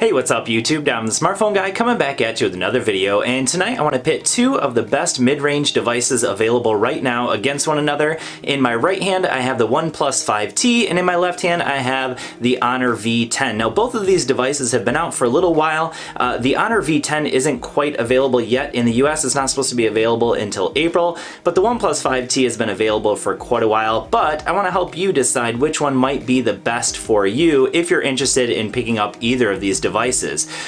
Hey, what's up YouTube? I'm the Smartphone Guy coming back at you with another video, and tonight I want to pit two of the best mid-range devices available right now against one another. In my right hand I have the OnePlus 5T, and in my left hand I have the Honor V10. Now both of these devices have been out for a little while. The Honor V10 isn't quite available yet in the US. It's not supposed to be available until April, but the OnePlus 5T has been available for quite a while. But I want to help you decide which one might be the best for you if you're interested in picking up either of these devices.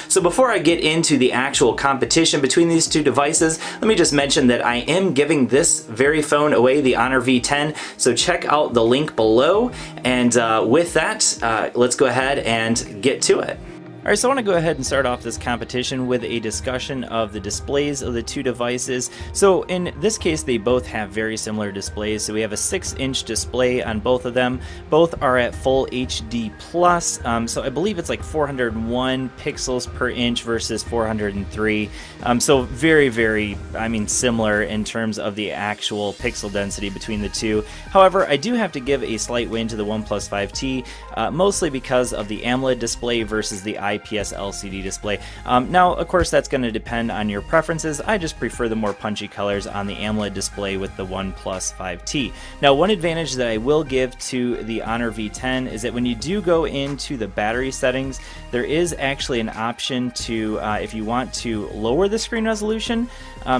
So before I get into the actual competition between these two devices, let me just mention that I am giving this very phone away, the Honor V10, so check out the link below, and with that, let's go ahead and get to it. Alright, so I want to go ahead and start off this competition with a discussion of the displays of the two devices. So in this case, they both have very similar displays. So we have a 6-inch display on both of them. Both are at full HD+, so I believe it's like 401 pixels per inch versus 403. So very, similar in terms of the actual pixel density between the two. However, I do have to give a slight win to the OnePlus 5T, mostly because of the AMOLED display versus the IPS LCD display. Now, of course, that's going to depend on your preferences. I just prefer the more punchy colors on the AMOLED display with the OnePlus 5T. Now, one advantage that I will give to the Honor V10 is that when you do go into the battery settings, there is actually an option to, if you want to lower the screen resolution.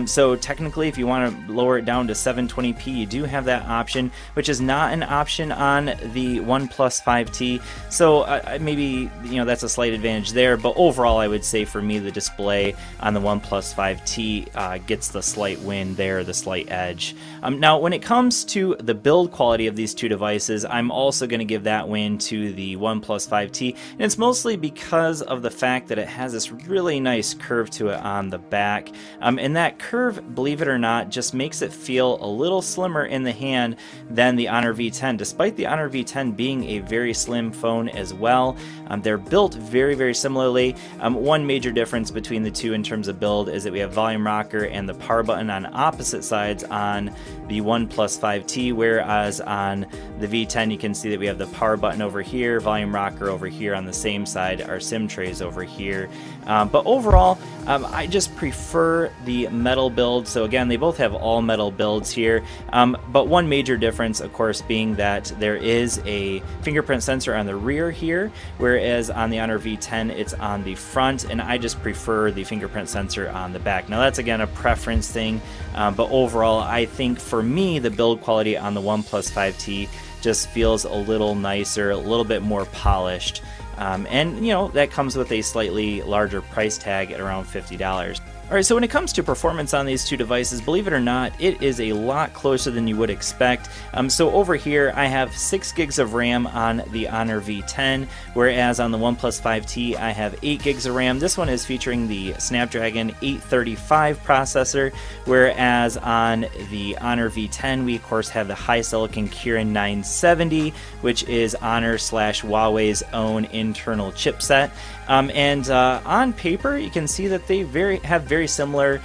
So technically, if you want to lower it down to 720p, you do have that option, which is not an option on the OnePlus 5T. So maybe, that's a slight advantage there, but overall I would say for me the display on the OnePlus 5T gets the slight win there, the slight edge. Now when it comes to the build quality of these two devices, I'm also going to give that win to the OnePlus 5T, and it's mostly because of the fact that it has this really nice curve to it on the back, and that curve, believe it or not, just makes it feel a little slimmer in the hand than the Honor V10, despite the Honor V10 being a very slim phone as well. They're built very similarly. One major difference between the two in terms of build is that we have volume rocker and the power button on opposite sides on the OnePlus 5T, whereas on the V10 you can see that we have the power button over here, volume rocker over here on the same side, our SIM trays over here. But overall, I just prefer the metal build. So again, they both have all metal builds here, but one major difference, of course, being that there is a fingerprint sensor on the rear here, whereas on the Honor V10 it's on the front, and I just prefer the fingerprint sensor on the back. Now that's again a preference thing, but overall I think for me the build quality on the OnePlus 5T just feels a little nicer, a little bit more polished, and that comes with a slightly larger price tag at around $50. Alright, so when it comes to performance on these two devices, believe it or not, it is a lot closer than you would expect. So over here, I have 6 gigs of RAM on the Honor V10, whereas on the OnePlus 5T, I have 8 gigs of RAM. This one is featuring the Snapdragon 835 processor, whereas on the Honor V10, we of course have the HiSilicon Kirin 970, which is Honor/Huawei's own internal chipset. And on paper, you can see that they have very similar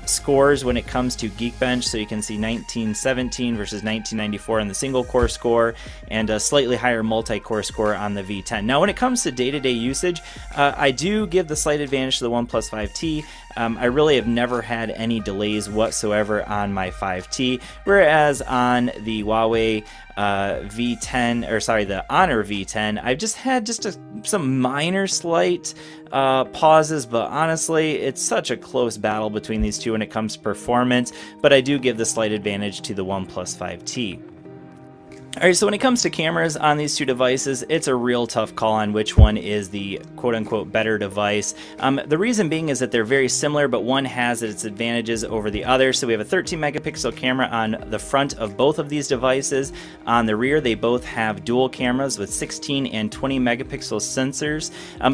scores when it comes to Geekbench. So you can see 1917 versus 1994 on the single core score, and a slightly higher multi-core score on the V10. Now when it comes to day-to-day usage, I do give the slight advantage to the OnePlus 5T. I really have never had any delays whatsoever on my 5T, whereas on the Huawei V10, or sorry, the Honor V10, I've just had some minor slight pauses, but honestly, it's such a close battle between these two when it comes to performance, but I do give the slight advantage to the OnePlus 5T. Alright, so when it comes to cameras on these two devices, it's a real tough call on which one is the quote-unquote better device. The reason being is that they're very similar, but one has its advantages over the other. So we have a 13 megapixel camera on the front of both of these devices. On the rear, they both have dual cameras with 16 and 20 megapixel sensors.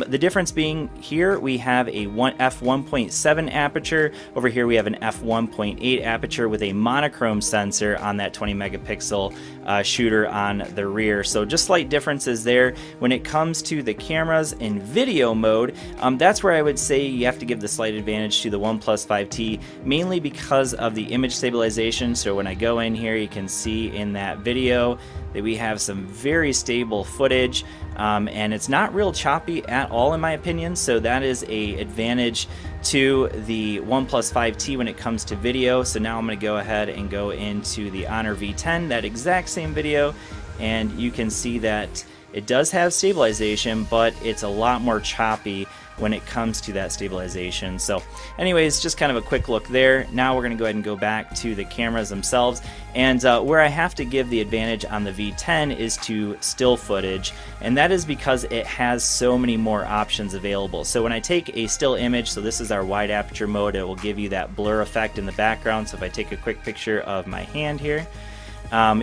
The difference being here, we have a f1.7 aperture. Over here, we have an f1.8 aperture with a monochrome sensor on that 20 megapixel shooter on the rear. So just slight differences there. When it comes to the cameras in video mode, that's where I would say you have to give the slight advantage to the OnePlus 5T, mainly because of the image stabilization. So when I go in here, you can see in that video that we have some very stable footage. and it's not real choppy at all in my opinion, so that is a advantage to the OnePlus 5T when it comes to video. So now I'm going to go ahead and go into the Honor V10, that exact same video, and you can see that it does have stabilization, but it's a lot more choppy when it comes to that stabilization. So anyways, just kind of a quick look there. Now we're going to go ahead and go back to the cameras themselves, and where I have to give the advantage on the V10 is to still footage, and that is because it has so many more options available. So when I take a still image, so this is our wide aperture mode, it will give you that blur effect in the background. So if I take a quick picture of my hand here,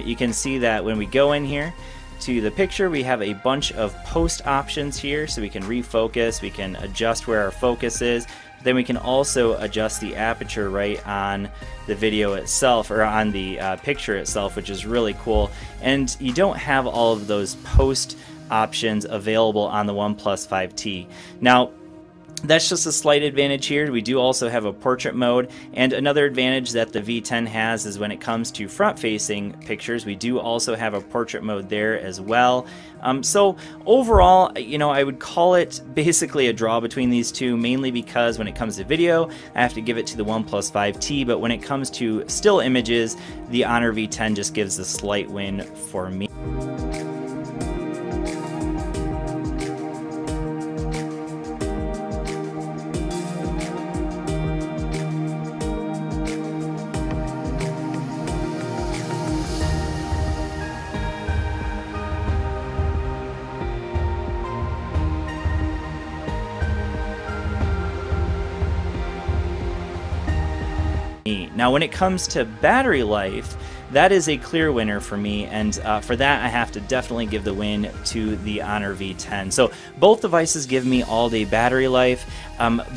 you can see that when we go in here to the picture, we have a bunch of post options here, so we can refocus, we can adjust where our focus is, then we can also adjust the aperture right on the video itself, or on the picture itself, which is really cool. And you don't have all of those post options available on the OnePlus 5T. Now, that's just a slight advantage here. We do also have a portrait mode, and another advantage that the V10 has is when it comes to front-facing pictures, we do also have a portrait mode there as well. So overall, you know, I would call it basically a draw between these two, mainly because when it comes to video, I have to give it to the OnePlus 5T, but when it comes to still images, the Honor V10 just gives the slight win for me. Now when it comes to battery life, that is a clear winner for me, and for that I have to definitely give the win to the Honor V10. So both devices give me all-day battery life,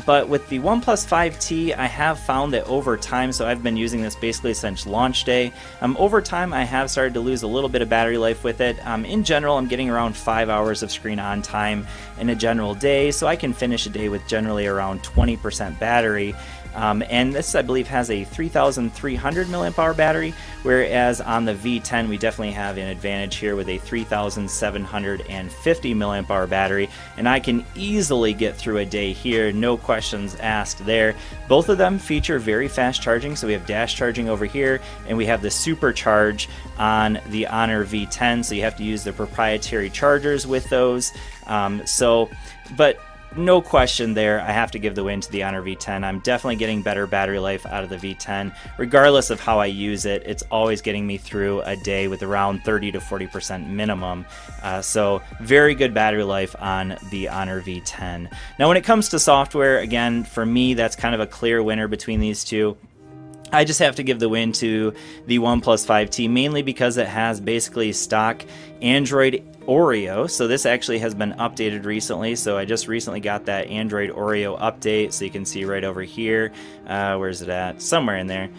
but with the OnePlus 5T I have found that over time, so I've been using this basically since launch day, over time I have started to lose a little bit of battery life with it. In general, I'm getting around 5 hours of screen on time in a general day, so I can finish a day with generally around 20% battery. And this, I believe, has a 3,300 milliamp hour battery, whereas on the V10 we definitely have an advantage here with a 3,750 milliamp hour battery, and I can easily get through a day here, no questions asked there. Both of them feature very fast charging, so we have dash charging over here, and we have the supercharge on the Honor V10, so you have to use the proprietary chargers with those. But no question there, I have to give the win to the Honor V10. I'm definitely getting better battery life out of the V10. Regardless of how I use it, it's always getting me through a day with around 30 to 40% minimum. So very good battery life on the Honor V10. Now when it comes to software, again, for me, that's kind of a clear winner between these two. I just have to give the win to the OnePlus 5T, mainly because it has basically stock Android Oreo. So this actually has been updated recently, so I just recently got that Android Oreo update, so you can see right over here. Where's it at? Somewhere in there.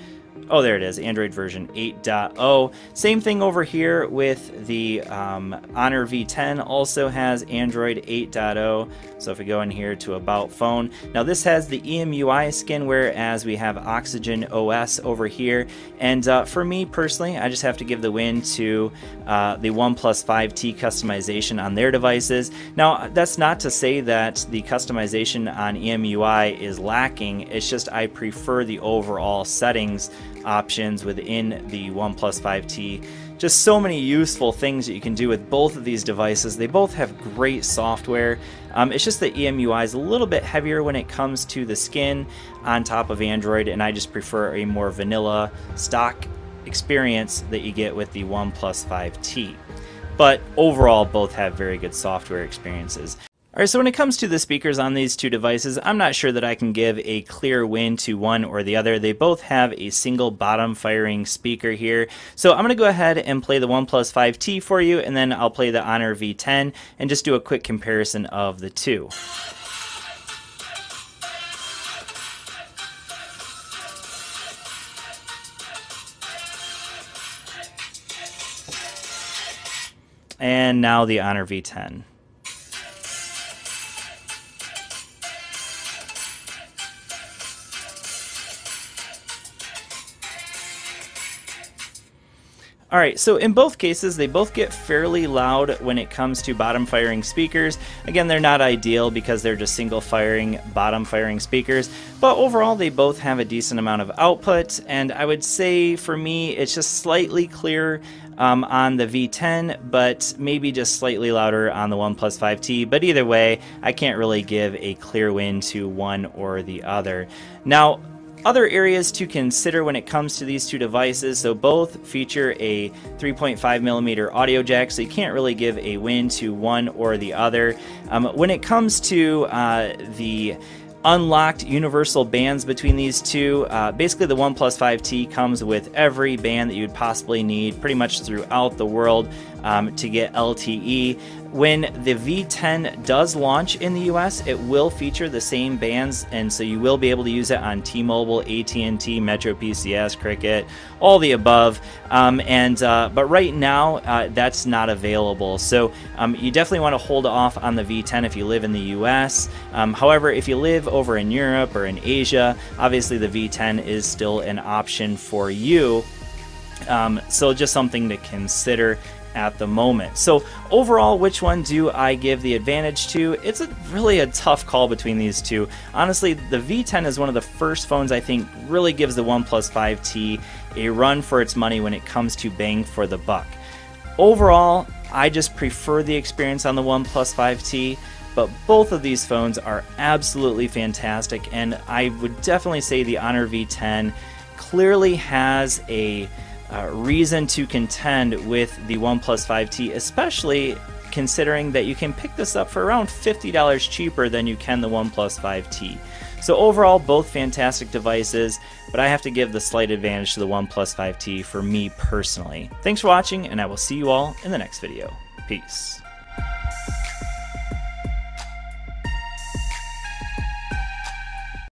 Oh, there it is, Android version 8.0. Same thing over here with the Honor V10, also has Android 8.0. So if we go in here to About Phone, now this has the EMUI skin, whereas we have Oxygen OS over here. And for me personally, I just have to give the win to the OnePlus 5T customization on their devices. Now, that's not to say that the customization on EMUI is lacking, it's just I prefer the overall settings options within the OnePlus 5T. Just so many useful things that you can do with both of these devices. They both have great software. It's just that EMUI is a little bit heavier when it comes to the skin on top of Android, and I just prefer a more vanilla stock experience that you get with the OnePlus 5T. But overall, both have very good software experiences. Alright, so when it comes to the speakers on these two devices, I'm not sure that I can give a clear win to one or the other. They both have a single bottom firing speaker here. So I'm going to go ahead and play the OnePlus 5T for you, and then I'll play the Honor V10 and just do a quick comparison of the two. And now the Honor V10. Alright, so in both cases, they both get fairly loud when it comes to bottom firing speakers. Again, they're not ideal because they're just single firing, bottom firing speakers, but overall they both have a decent amount of output, and I would say for me it's just slightly clearer on the V10, but maybe just slightly louder on the OnePlus 5T, but either way, I can't really give a clear win to one or the other. Now, other areas to consider when it comes to these two devices, so both feature a 3.5mm audio jack, so you can't really give a win to one or the other. When it comes to the unlocked universal bands between these two, basically the OnePlus 5T comes with every band that you'd possibly need pretty much throughout the world to get LTE. When the V10 does launch in the US, it will feature the same bands, and so you will be able to use it on T-Mobile, AT&T, Metro PCS, Cricket, all the above. But right now, that's not available. So you definitely want to hold off on the V10 if you live in the US. However, if you live over in Europe or in Asia, obviously the V10 is still an option for you. So just something to consider at the moment. So overall, which one do I give the advantage to? It's really a tough call between these two. Honestly, the V10 is one of the first phones I think really gives the OnePlus 5T a run for its money when it comes to bang for the buck. Overall, I just prefer the experience on the OnePlus 5T, but both of these phones are absolutely fantastic, and I would definitely say the Honor V10 clearly has a reason to contend with the OnePlus 5T, especially considering that you can pick this up for around $50 cheaper than you can the OnePlus 5T. So overall, both fantastic devices, but I have to give the slight advantage to the OnePlus 5T for me personally. Thanks for watching, and I will see you all in the next video. Peace.